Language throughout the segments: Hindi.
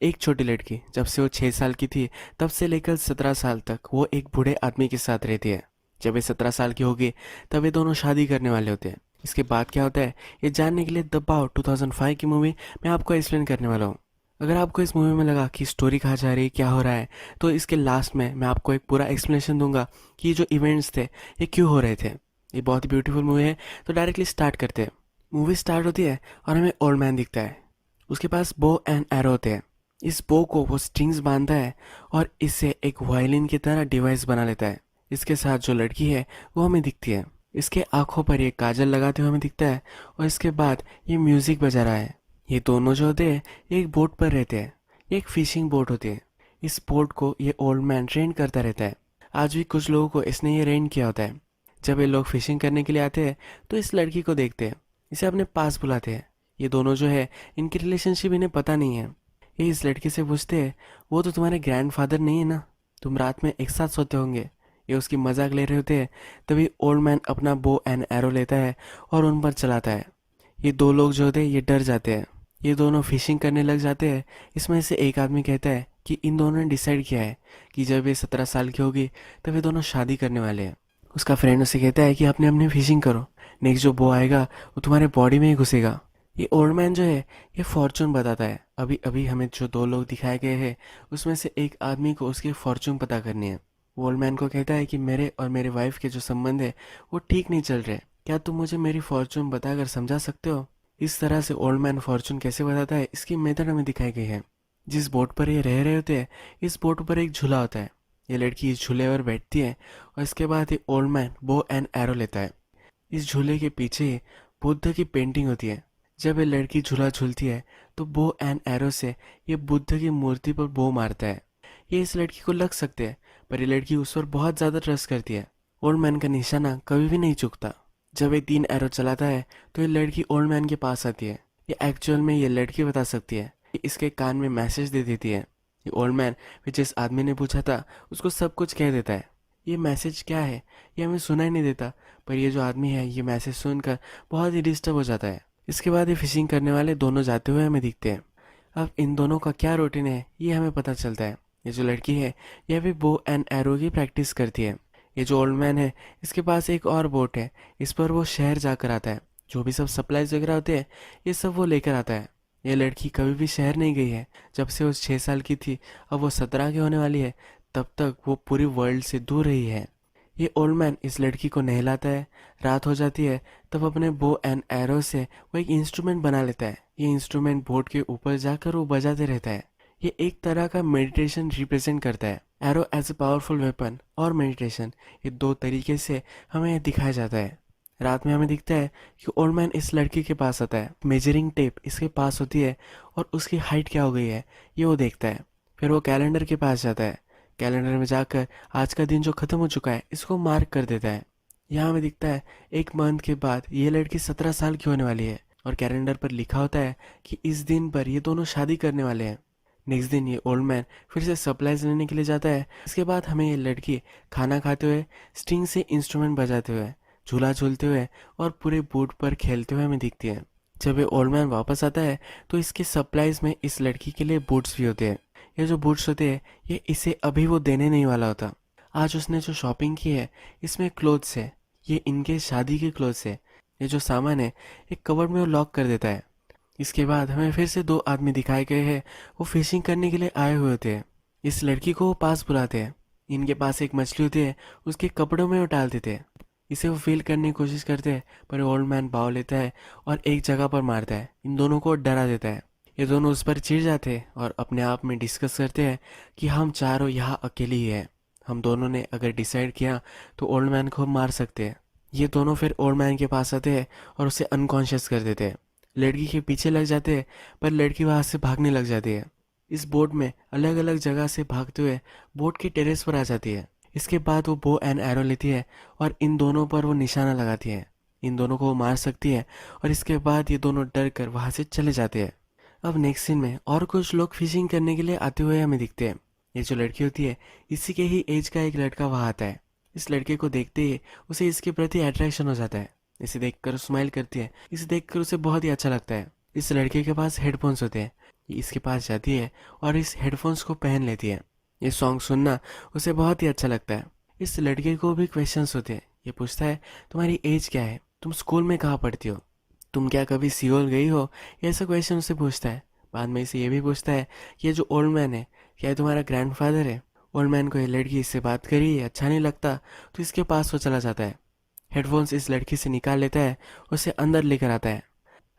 एक छोटी लड़की जब से वो 6 साल की थी तब से लेकर 17 साल तक वो एक बूढ़े आदमी के साथ रहती है। जब ये 17 साल की होगी तब ये दोनों शादी करने वाले होते हैं। इसके बाद क्या होता है ये जानने के लिए दबाव 2005 की मूवी मैं आपको एक्सप्लेन करने वाला हूँ। अगर आपको इस मूवी में लगा कि स्टोरी कहाँ जा रही है क्या हो रहा है, तो इसके लास्ट में मैं आपको एक पूरा एक्सप्लेनेशन दूंगा कि ये जो इवेंट्स थे ये क्यों हो रहे थे। ये बहुत ही ब्यूटीफुल मूवी है, तो डायरेक्टली स्टार्ट करते हैं। मूवी स्टार्ट होती है और हमें ओल्ड मैन दिखता है। उसके पास बो एंड एरो होते हैं। इस बो को वो स्ट्रिंग्स बांधता है और इससे एक वायलिन की तरह डिवाइस बना लेता है। इसके साथ जो लड़की है वो हमें दिखती है। इसके आंखों पर ये काजल लगाते हुए हमें दिखता है और इसके बाद ये म्यूजिक बजा रहा है। ये दोनों जो होते हैं एक बोट पर रहते हैं। ये एक फिशिंग बोट होती है। इस बोट को ये ओल्ड मैन ट्रेन करता रहता है। आज भी कुछ लोगों को इसने ये रेंट किया होता है। जब ये लोग फिशिंग करने के लिए आते हैं तो इस लड़की को देखते हैं, इसे अपने पास बुलाते हैं। ये दोनों जो है इनकी रिलेशनशिप इन्हें पता नहीं है। ये इस लड़की से पूछते हैं, वो तो तुम्हारे ग्रैंडफादर नहीं है ना, तुम रात में एक साथ सोते होंगे। ये उसकी मजाक ले रहे होते हैं। तभी ओल्ड मैन अपना बो एंड एरो लेता है और उन पर चलाता है। ये दो लोग जो होते हैं ये डर जाते हैं। ये दोनों फिशिंग करने लग जाते हैं। इसमें से एक आदमी कहता है कि इन दोनों ने डिसाइड किया है कि जब ये 17 साल की होगी तब ये दोनों शादी करने वाले हैं। उसका फ्रेंड उसे कहता है कि अपने अपने फिशिंग करो, नेक्स्ट जो बो आएगा वो तुम्हारे बॉडी में ही घुसेगा। ये ओल्ड मैन जो है ये फॉर्चून बताता है। अभी अभी हमें जो दो लोग दिखाए गए हैं उसमें से एक आदमी को उसकी फॉर्चून पता करनी है। वो ओल्ड मैन को कहता है कि मेरे और मेरे वाइफ के जो संबंध है वो ठीक नहीं चल रहे, क्या तुम मुझे मेरी फॉर्चून बताकर समझा सकते हो। इस तरह से ओल्ड मैन फॉर्चून कैसे बताता है इसकी मेथड हमें दिखाई गई है। जिस बोट पर ये रह रहे होते हैं इस बोट पर एक झूला होता है। ये लड़की इस झूले पर बैठती है और इसके बाद ये old man bow and arrow लेता है। इस झूले के पीछे बुद्ध की पेंटिंग होती है। जब ये लड़की झूला झूलती है तो बो एंड एरो से ये बुद्ध की मूर्ति पर बो मारता है। ये इस लड़की को लग सकते हैं पर ये लड़की उस पर बहुत ज़्यादा ट्रस्ट करती है। ओल्ड मैन का निशाना कभी भी नहीं चूकता। जब ये 3 एरो चलाता है तो ये लड़की ओल्ड मैन के पास आती है। ये एक्चुअल में ये लड़की बता सकती है। ये इसके कान में मैसेज दे देती है। ये ओल्ड मैन फिर जिस आदमी ने पूछा था उसको सब कुछ कह देता है। ये मैसेज क्या है ये हमें सुना ही नहीं देता, पर ये जो आदमी है ये मैसेज सुनकर बहुत ही डिस्टर्ब हो जाता है। इसके बाद ये फिशिंग करने वाले दोनों जाते हुए हमें दिखते हैं। अब इन दोनों का क्या रूटीन है ये हमें पता चलता है। ये जो लड़की है यह भी बो एंड एरो की प्रैक्टिस करती है। ये जो ओल्ड मैन है इसके पास एक और बोट है। इस पर वो शहर जाकर आता है। जो भी सब सप्लाईज वगैरह होते हैं ये सब वो लेकर आता है। ये लड़की कभी भी शहर नहीं गई है। जब से वो 6 साल की थी, अब वो 17 की होने वाली है, तब तक वो पूरी वर्ल्ड से दूर रही है। ये ओल्ड मैन इस लड़की को नहलाता है। रात हो जाती है तब अपने बो एंड एरो से वो एक इंस्ट्रूमेंट बना लेता है। ये इंस्ट्रूमेंट बोर्ड के ऊपर जाकर वो बजाते रहता है। ये एक तरह का मेडिटेशन रिप्रेजेंट करता है। Arrow as a powerful weapon और मेडिटेशन, ये दो तरीके से हमें दिखाया जाता है। रात में हमें दिखता है कि ओल्ड मैन इस लड़की के पास आता है। मेजरिंग टेप इसके पास होती है और उसकी हाइट क्या हो गई है ये वो देखता है। फिर वो कैलेंडर के पास जाता है। कैलेंडर में जाकर आज का दिन जो खत्म हो चुका है इसको मार्क कर देता है। यहाँ हमें दिखता है एक मंथ के बाद ये लड़की 17 साल की होने वाली है और कैलेंडर पर लिखा होता है कि इस दिन पर ये दोनों शादी करने वाले हैं। नेक्स्ट दिन ये ओल्ड मैन फिर से सप्लाईज लेने के लिए जाता है। इसके बाद हमें ये लड़की खाना खाते हुए, स्ट्रिंग से इंस्ट्रूमेंट बजाते हुए, झूला झूलते हुए और पूरे बोट पर खेलते हुए हमें दिखती है। जब ये ओल्ड मैन वापस आता है तो इसके सप्लाईज में इस लड़की के लिए बूट्स भी होते हैं। ये जो बूट्स होते हैं ये इसे अभी वो देने नहीं वाला होता। आज उसने जो शॉपिंग की है इसमें क्लोथ्स है। ये इनके शादी के क्लोथ्स है। ये जो सामान है एक कवर्ड में वो लॉक कर देता है। इसके बाद हमें फिर से दो आदमी दिखाए गए हैं। वो फिशिंग करने के लिए आए हुए होते हैं। इस लड़की को वो पास बुलाते हैं। इनके पास एक मछली होती है, उसके कपड़ों में वो डाल देते हैं। इसे वो फील करने की कोशिश करते हैं पर ओल्ड मैन भाव लेता है और एक जगह पर मारता है। इन दोनों को डरा देता है। ये दोनों उस पर चिढ़ जाते हैं और अपने आप में डिस्कस करते हैं कि हम चारों यहाँ अकेले ही हैं। हम दोनों ने अगर डिसाइड किया तो ओल्ड मैन को हम मार सकते हैं। ये दोनों फिर ओल्ड मैन के पास आते हैं और उसे अनकॉन्शियस कर देते हैं। लड़की के पीछे लग जाते हैं पर लड़की वहाँ से भागने लग जाती है। इस बोट में अलग अलग जगह से भागते हुए बोट की टेरेस पर आ जाती है। इसके बाद वो बो एंड एरो लेती है और इन दोनों पर वो निशाना लगाती है। इन दोनों को वो मार सकती है और इसके बाद ये दोनों डर कर वहाँ से चले जाते हैं। अब नेक्स्ट सीन में और कुछ लोग फिशिंग करने के लिए आते हुए हमें दिखते हैं। ये जो लड़की होती है इसी के ही एज का एक लड़का वहाँ आता है। इस लड़के को देखते ही उसे इसके प्रति अट्रैक्शन हो जाता है। इसे देखकर स्माइल करती है। इसे देखकर उसे बहुत ही अच्छा लगता है। इस लड़के के पास हेडफोन्स होते हैं। ये इसके पास जाती है और इस हेडफोन्स को पहन लेती है। ये सॉन्ग सुनना उसे बहुत ही अच्छा लगता है। इस लड़के को भी क्वेश्चंस होते हैं। ये पूछता है, तुम्हारी एज क्या है, तुम स्कूल में कहाँ पढ़ती हो, तुम क्या कभी सियोल गई हो, ये ऐसा क्वेश्चन उसे पूछता है। बाद में इसे ये भी पूछता है कि ये जो ओल्ड मैन है क्या ये तुम्हारा ग्रैंडफादर है। ओल्ड मैन को ये लड़की इससे बात करी अच्छा नहीं लगता तो इसके पास वो चला जाता है। हेडफोन्स इस लड़की से निकाल लेता है, उसे अंदर लेकर आता है।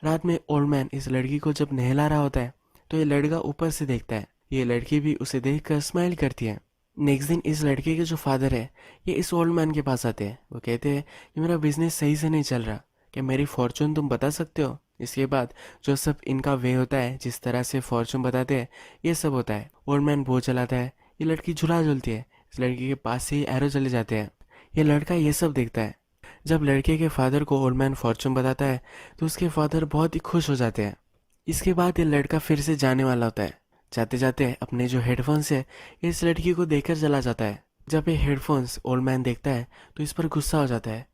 रात में ओल्ड मैन इस लड़की को जब नहला रहा होता है तो ये लड़का ऊपर से देखता है। ये लड़की भी उसे देखकर स्माइल करती है। नेक्स्ट दिन इस लड़के के जो फादर है ये इस ओल्ड मैन के पास आते हैं। वो कहते हैं कि मेरा बिजनेस सही से नहीं चल रहा, क्या मेरी फॉर्चून तुम बता सकते हो। इसके बाद जो सब इनका वे होता है, जिस तरह से फॉर्चून बताते हैं, ये सब होता है। ओल्ड मैन वो चलाता है, ये लड़की झूला झूलती है। इस लड़की के पास से ही एरो चले जाते हैं। ये लड़का ये सब देखता है। जब लड़के के फादर को ओल्ड मैन फॉर्चून बताता है तो उसके फादर बहुत ही खुश हो जाते हैं। इसके बाद ये लड़का फिर से जाने वाला होता है। जाते जाते अपने जो हेडफोन्स है इस लड़की को देकर चला जाता है। जब ये हेडफोन्स ओल्ड मैन देखता है तो इस पर गुस्सा हो जाता है।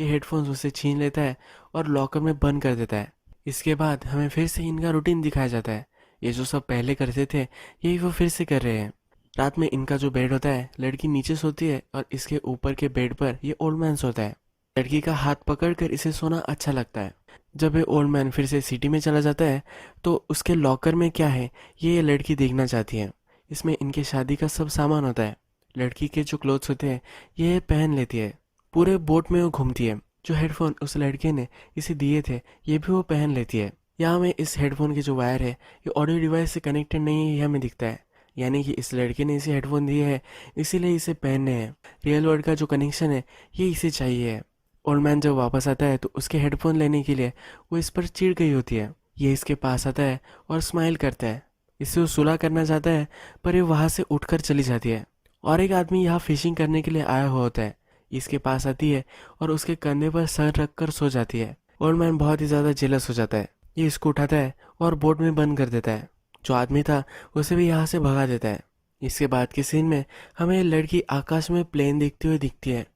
ये हेडफोन्स उसे छीन लेता है और लॉकर में बंद कर देता है। इसके बाद हमें फिर से इनका रूटीन दिखाया जाता है। ये जो सब पहले करते थे यही वो फिर से कर रहे हैं। रात में इनका जो बेड होता है, लड़की नीचे सोती है और इसके ऊपर के बेड पर ये ओल्ड मैन सोता है। लड़की का हाथ पकड़कर इसे सोना अच्छा लगता है। जब ये ओल्ड मैन फिर से सिटी में चला जाता है तो उसके लॉकर में क्या है ये लड़की देखना चाहती है। इसमें इनके शादी का सब सामान होता है। लड़की के जो क्लोथ्स होते हैं ये पहन लेती है। पूरे बोट में वो घूमती है। जो हेडफोन उस लड़के ने इसे दिए थे ये भी वो पहन लेती है। यहाँ में इस हेडफोन के जो वायर है ये ऑडियो डिवाइस से कनेक्टेड नहीं है, ये हमें दिखता है। यानी कि इस लड़के ने इसे हेडफोन दिए हैं इसीलिए इसे पहनने हैं। रियल वर्ल्ड का जो कनेक्शन है ये इसे चाहिए है। ओल्ड मैन जब वापस आता है तो उसके हेडफोन लेने के लिए वो इस पर चिढ़ गई होती है। ये इसके पास आता है और स्माइल करता है। इससे वो सुलह करना चाहता है पर ये वहाँ से उठकर चली जाती है। और एक आदमी यहाँ फिशिंग करने के लिए आया हुआ होता है। इसके पास आती है और उसके कंधे पर सर रखकर सो जाती है। ओल्ड मैन बहुत ही ज़्यादा जेलस हो जाता है। ये इसको उठाता है और बोट में बंद कर देता है। जो आदमी था उसे भी यहाँ से भगा देता है। इसके बाद के सीन में हमें ये लड़की आकाश में प्लेन देखती हुई दिखती है।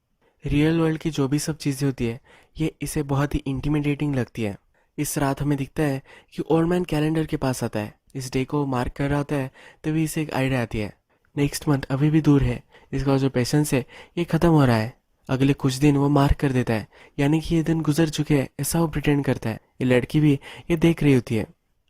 रियल वर्ल्ड की जो भी सब चीज़ें होती है ये इसे बहुत ही इंटिमिडेटिंग लगती है। इस रात हमें दिखता है कि ओल्ड मैन कैलेंडर के पास आता है। इस डे को मार्क कर रहा होता है तभी इसे एक आइडिया आती है। नेक्स्ट मंथ अभी भी दूर है, इसका जो पेशेंस है ये ख़त्म हो रहा है। अगले कुछ दिन वो मार्क कर देता है, यानी कि ये दिन गुजर चुके हैं ऐसा वो प्रिटेंड करता है। ये लड़की भी ये देख रही होती है।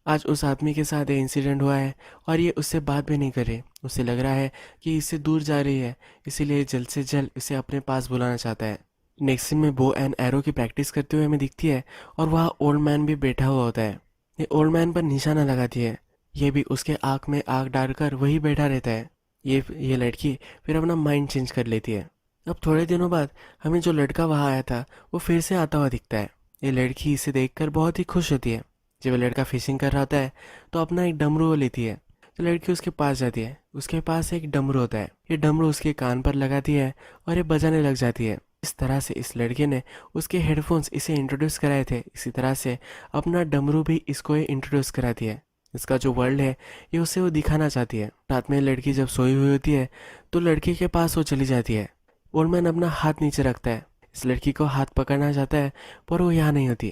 आज उस आदमी के साथ ये इंसिडेंट हुआ है और ये उससे बात भी नहीं कर रही। उसे लग रहा है कि इससे दूर जा रही है, इसीलिए जल्द से जल्द इसे अपने पास बुलाना चाहता है। नेक्स्ट सीन में बो एंड एरो की प्रैक्टिस करते हुए हमें दिखती है और वहाँ ओल्ड मैन भी बैठा हुआ होता है। ये ओल्ड मैन पर निशाना लगाती है। ये भी उसके आँख में आँख डालकर वही बैठा रहता है। ये लड़की फिर अपना माइंड चेंज कर लेती है। अब थोड़े दिनों बाद हमें जो लड़का वहाँ आया था वो फिर से आता हुआ दिखता है। ये लड़की इसे देखकर बहुत ही खुश होती है। जब ये लड़का फिशिंग कर रहा होता है तो अपना एक डमरू वो लेती है। तो लड़की उसके पास जाती है। उसके पास एक डमरू होता है। ये डमरू उसके कान पर लगाती है और ये बजाने लग जाती है। इस तरह से इस लड़के ने उसके हेडफोन्स इसे इंट्रोड्यूस कराए थे, इसी तरह से अपना डमरू भी इसको ये इंट्रोड्यूस कराती है। इसका जो वर्ल्ड है ये उसे वो दिखाना चाहती है। रात में लड़की जब सोई हुई होती है तो लड़के के पास वो चली जाती है। ओल्ड मैन अपना हाथ नीचे रखता है। इस लड़की को हाथ पकड़ना चाहता है पर वो यहाँ नहीं होती।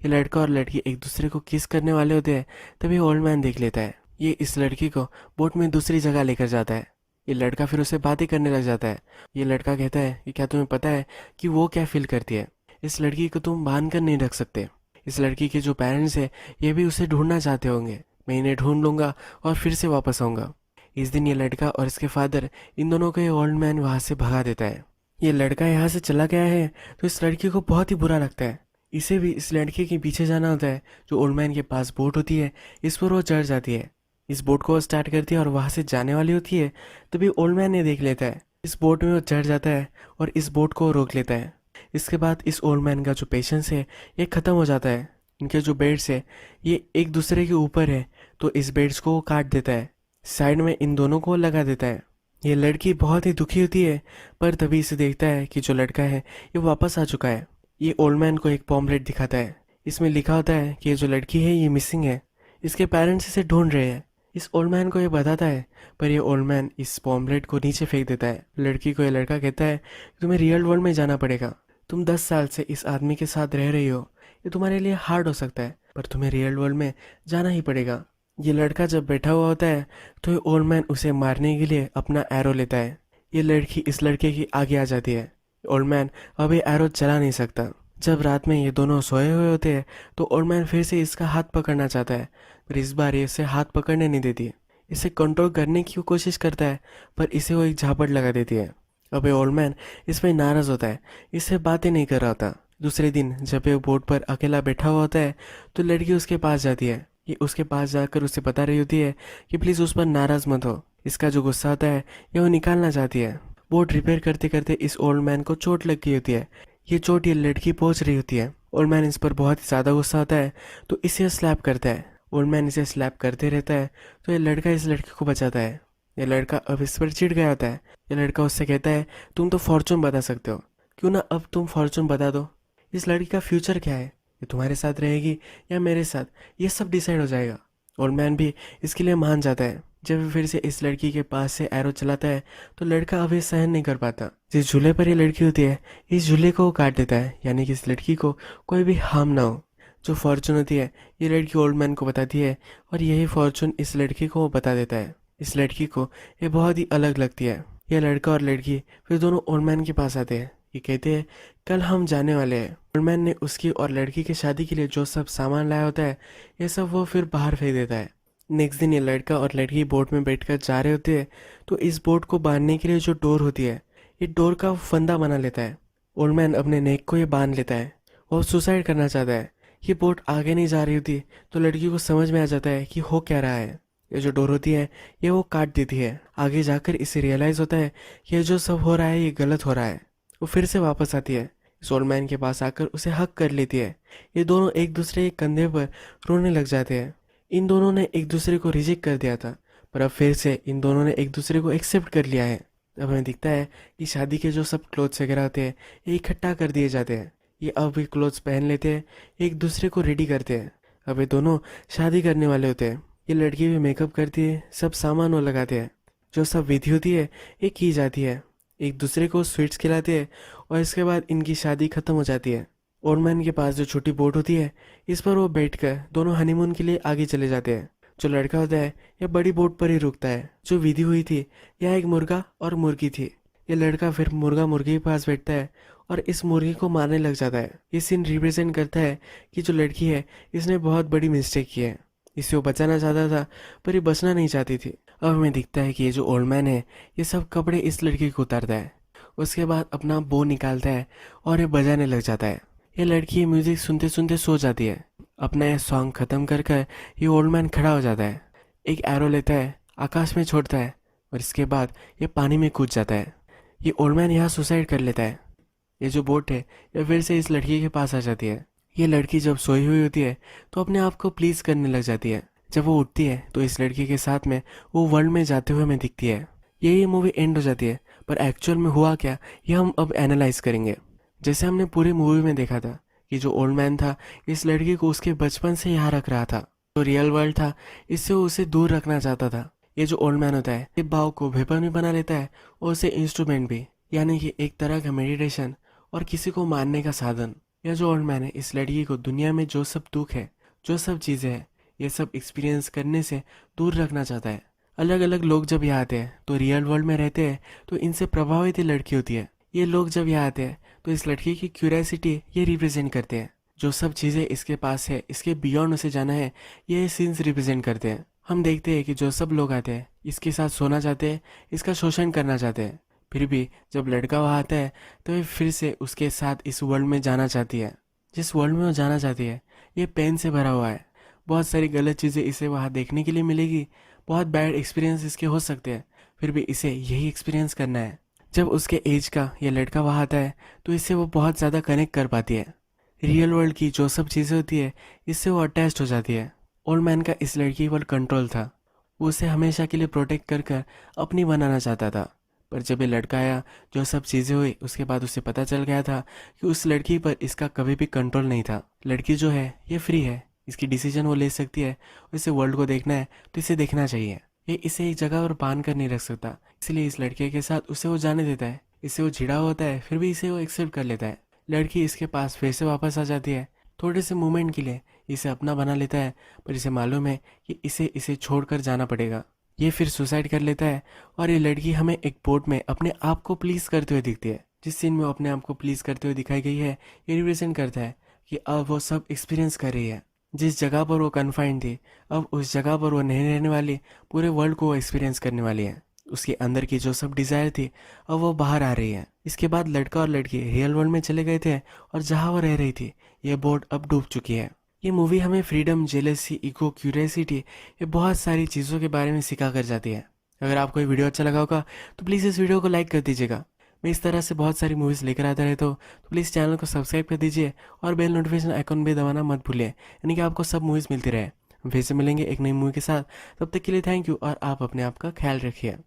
ये लड़का और लड़की एक दूसरे को किस करने वाले होते हैं तभी ओल्ड मैन देख लेता है। ये इस लड़की को बोट में दूसरी जगह लेकर जाता है। ये लड़का फिर उसे बातें करने लग जाता है। ये लड़का कहता है कि क्या तुम्हें पता है कि वो क्या फील करती है। इस लड़की को तुम बांध कर नहीं रख सकते। इस लड़की के जो पेरेंट्स हैं ये भी उसे ढूंढना चाहते होंगे। मैं इन्हें ढूंढ लूंगा और फिर से वापस आऊँगा। इस दिन ये लड़का और इसके फादर इन दोनों को ये ओल्ड मैन वहाँ से भगा देता है। ये लड़का यहाँ से चला गया है तो इस लड़की को बहुत ही बुरा लगता है। इसे भी इस लड़के के पीछे जाना होता है। जो ओल्ड मैन के पास बोट होती है इस पर वो चढ़ जाती है। इस बोट को वो स्टार्ट करती है और वहाँ से जाने वाली होती है तभी ओल्ड मैन ने देख लेता है। इस बोट में वो चढ़ जाता है और इस बोट को रोक लेता है। इसके बाद इस ओल्ड मैन का जो पेशेंस है ये ख़त्म हो जाता है। इनके जो बेड्स है ये एक दूसरे के ऊपर है तो इस बेड्स को वो काट देता है। साइड में इन दोनों को लगा देता है। ये लड़की बहुत ही दुखी होती है पर तभी इसे देखता है कि जो लड़का है ये वापस आ चुका है। ये ओल्ड मैन को एक पॉम्पलेट दिखाता है। इसमें लिखा होता है कि ये जो लड़की है ये मिसिंग है, इसके पेरेंट्स इसे ढूंढ रहे हैं। इस ओल्ड मैन को ये बताता है पर ये ओल्ड मैन इस पॉम्पलेट को नीचे फेंक देता है। लड़की को ये लड़का कहता है कि तुम्हें रियल वर्ल्ड में जाना पड़ेगा। तुम 10 साल से इस आदमी के साथ रह रही हो, ये तुम्हारे लिए हार्ड हो सकता है पर तुम्हें रियल वर्ल्ड में जाना ही पड़ेगा। ये लड़का जब बैठा हुआ होता है तो ये ओल्ड मैन उसे मारने के लिए अपना एरो लेता है। ये लड़की इस लड़के की आगे आ जाती है। ओल्ड मैन अब ये एरो चला नहीं सकता। जब रात में ये दोनों सोए हुए होते हैं तो ओल्ड मैन फिर से इसका हाथ पकड़ना चाहता है, पर इस बार ये इसे हाथ पकड़ने नहीं देती। इसे कंट्रोल करने की कोशिश करता है, पर इसे वो एक झापड़ लगा देती है। अब ये ओल्ड मैन इसमें नाराज होता है, इससे बातें नहीं कर रहा होता। दूसरे दिन जब ये बोट पर अकेला बैठा हुआ होता है तो लड़की उसके पास जाती है। ये उसके पास जाकर उसे बता रही होती है कि प्लीज़ उस पर नाराज मत हो। इसका जो गुस्सा होता है ये वो निकालना चाहती है। बोट रिपेयर करते करते इस ओल्ड मैन को चोट लग गई होती है। ये चोट ये लड़की पहुंच रही होती है। ओल्ड मैन इस पर बहुत ही ज़्यादा गुस्सा होता है तो इसे स्लैप करता है। ओल्ड मैन इसे स्लैप करते रहता है तो ये लड़का इस लड़की को बचाता है। ये लड़का अब इस पर चिढ़ गया होता है। ये लड़का उससे कहता है तुम तो फॉर्चून बता सकते हो, क्यों ना अब तुम फॉर्चून बता दो। इस लड़की का फ्यूचर क्या है, ये तुम्हारे साथ रहेगी या मेरे साथ, ये सब डिसाइड हो जाएगा। ओल्ड मैन भी इसके लिए मान जाता है। जब वो फिर से इस लड़की के पास से एरो चलाता है तो लड़का अभी सहन नहीं कर पाता। जिस झूले पर ये लड़की होती है इस झूले को वो काट देता है, यानी कि इस लड़की को कोई भी हार्म ना हो। जो फॉर्चून होती है ये लड़की ओल्ड मैन को बताती है और यही फॉर्चून इस लड़की को वो बता देता है। इस लड़की को ये बहुत ही अलग लगती है। यह लड़का और लड़की फिर दोनों ओल्ड मैन के पास आते हैं। ये कहते हैं कल हम जाने वाले हैं। ओल्ड मैन ने उसकी और लड़की की शादी के लिए जो सब सामान लाया होता है ये सब वो फिर बाहर फेंक देता है। नेक्स्ट दिन ये लड़का और लड़की बोट में बैठकर जा रहे होते हैं तो इस बोट को बांधने के लिए जो डोर होती है ये डोर का फंदा बना लेता है। ओल्ड मैन अपने नेक को ये बांध लेता है। वो सुसाइड करना चाहता है। ये बोट आगे नहीं जा रही होती तो लड़की को समझ में आ जाता है कि हो क्या रहा है। ये जो डोर होती है ये वो काट देती है। आगे जाकर इसे रियलाइज होता है कि ये जो सब हो रहा है ये गलत हो रहा है। वो फिर से वापस आती है। सोल मैन के पास आकर उसे हक कर लेती है। ये दोनों एक दूसरे के कंधे पर रोने लग जाते हैं। इन दोनों ने एक दूसरे को रिजेक्ट कर दिया था, पर अब फिर से इन दोनों ने एक दूसरे को एक्सेप्ट कर लिया है। अब हमें दिखता है कि शादी के जो सब क्लोथ्स वगैरह होते हैं ये इकट्ठा कर दिए जाते हैं। ये अब भी क्लोथ्स पहन लेते हैं, एक दूसरे को रेडी करते हैं। अब ये दोनों शादी करने वाले होते हैं। ये लड़की भी मेकअप करती है, सब सामान वो लगाते हैं। जो सब विधि होती है ये की जाती है। एक दूसरे को स्वीट्स खिलाते हैं और इसके बाद इनकी शादी खत्म हो जाती है। ओल्ड मैन के पास जो छोटी बोट होती है इस पर वो बैठकर दोनों हनीमून के लिए आगे चले जाते हैं। जो लड़का होता है यह बड़ी बोट पर ही रुकता है। जो विधि हुई थी यह एक मुर्गा और मुर्गी थी। ये लड़का फिर मुर्गा मुर्गी के पास बैठता है और इस मुर्गी को मारने लग जाता है। ये सीन रिप्रेजेंट करता है कि जो लड़की है इसने बहुत बड़ी मिस्टेक की है। इसे वो बचाना चाहता था पर ये बचना नहीं चाहती थी। अब हमें दिखता है कि ये जो ओल्ड मैन है ये सब कपड़े इस लड़की को उतारता है। उसके बाद अपना बो निकालता है और ये बजाने लग जाता है। ये लड़की म्यूजिक सुनते सुनते सो जाती है। अपना यह सॉन्ग खत्म कर कर ये ओल्ड मैन खड़ा हो जाता है। एक एरो लेता है, आकाश में छोड़ता है और इसके बाद ये पानी में कूद जाता है। ये ओल्ड मैन यहाँ सुसाइड कर लेता है। ये जो बोट है ये फिर से इस लड़की के पास आ जाती है। ये लड़की जब सोई हुई होती है तो अपने आप को प्लीज करने लग जाती है। जब वो उठती है तो इस लड़की के साथ में वो वर्ल्ड में जाते हुए हमें दिखती है। ये मूवी एंड हो जाती है, पर एक्चुअल में हुआ क्या ये हम अब एनालाइज करेंगे। जैसे हमने पूरी मूवी में देखा था कि जो ओल्ड मैन था इस लड़की को उसके बचपन से यहाँ रख रहा था। जो रियल वर्ल्ड था इससे वो उसे दूर रखना चाहता था। ये जो ओल्ड मैन होता है ये बाव को वेपन भी बना लेता है और उसे इंस्ट्रूमेंट भी, यानी कि एक तरह का मेडिटेशन और किसी को मारने का साधन। यह जो ओल्ड मैन है इस लड़की को दुनिया में जो सब दुख है, जो सब चीज़ें हैं, ये सब एक्सपीरियंस करने से दूर रखना चाहता है। अलग अलग लोग जब यहाँ आते हैं तो रियल वर्ल्ड में रहते हैं तो इनसे प्रभावित ये लड़की होती है। ये लोग जब यहाँ आते हैं तो इस लड़की की क्यूरियोसिटी ये रिप्रेजेंट करते हैं। जो सब चीज़ें इसके पास है इसके बियॉन्ड उसे जाना है ये सीन्स रिप्रेजेंट करते हैं। हम देखते हैं कि जो सब लोग आते हैं इसके साथ सोना चाहते हैं, इसका शोषण करना चाहते हैं। फिर भी जब लड़का वहाँ आता है तो ये फिर से उसके साथ इस वर्ल्ड में जाना चाहती है। जिस वर्ल्ड में वो जाना चाहती है ये पेन से भरा हुआ है। बहुत सारी गलत चीज़ें इसे वहाँ देखने के लिए मिलेगी, बहुत बैड एक्सपीरियंस इसके हो सकते हैं, फिर भी इसे यही एक्सपीरियंस करना है। जब उसके एज का ये लड़का वहाँ आता है तो इससे वो बहुत ज़्यादा कनेक्ट कर पाती है। रियल वर्ल्ड की जो सब चीज़ें होती है इससे वो अटैच्ड हो जाती है। ओल्ड मैन का इस लड़की पर कंट्रोल था। वो उसे हमेशा के लिए प्रोटेक्ट कर कर अपनी बनाना चाहता था। पर जब ये लड़का आया, जो सब चीज़ें हुई, उसके बाद उसे पता चल गया था कि उस लड़की पर इसका कभी भी कंट्रोल नहीं था। लड़की जो है ये फ्री है, इसकी डिसीजन वो ले सकती है। इसे वर्ल्ड को देखना है तो इसे देखना चाहिए। ये इसे एक जगह पर बांध कर नहीं रख सकता, इसलिए इस लड़के के साथ उसे वो जाने देता है। इससे वो चिढ़ा होता है फिर भी इसे वो एक्सेप्ट कर लेता है। लड़की इसके पास फिर से वापस आ जाती है। थोड़े से मोमेंट के लिए इसे अपना बना लेता है, पर इसे मालूम है कि इसे इसे छोड़कर जाना पड़ेगा। ये फिर सुसाइड कर लेता है और ये लड़की हमें एक बोट में अपने आप को प्लीज करते हुए दिखती है। जिस सीन में वो अपने आप को प्लीज करते हुए दिखाई गई है, ये रिप्रेजेंट करता है कि अब वो सब एक्सपीरियंस कर रही है। जिस जगह पर वो कन्फाइंड थी, अब उस जगह पर वो नहीं रहने वाली, पूरे वर्ल्ड को वो एक्सपीरियंस करने वाली है। उसके अंदर की जो सब डिजायर थी, अब वो बाहर आ रही है। इसके बाद लड़का और लड़की रियल वर्ल्ड में चले गए थे और जहाँ वो रह रही थी, ये बोट अब डूब चुकी है। ये मूवी हमें फ्रीडम, जेलसी, इगो, क्यूरियोसिटी, ये बहुत सारी चीज़ों के बारे में सिखा कर जाती है। अगर आपको ये वीडियो अच्छा लगा होगा तो प्लीज़ इस वीडियो को लाइक कर दीजिएगा। मैं इस तरह से बहुत सारी मूवीज़ लेकर आता रहता हूँ, तो प्लीज़ चैनल को सब्सक्राइब कर दीजिए और बेल नोटिफिकेशन आइकॉन भी दबाना मत भूलिए, यानी कि आपको सब मूवीज़ मिलती रहे। हम फिर से मिलेंगे एक नई मूवी के साथ। तब तक के लिए थैंक यू और आप अपने आप का ख्याल रखिए।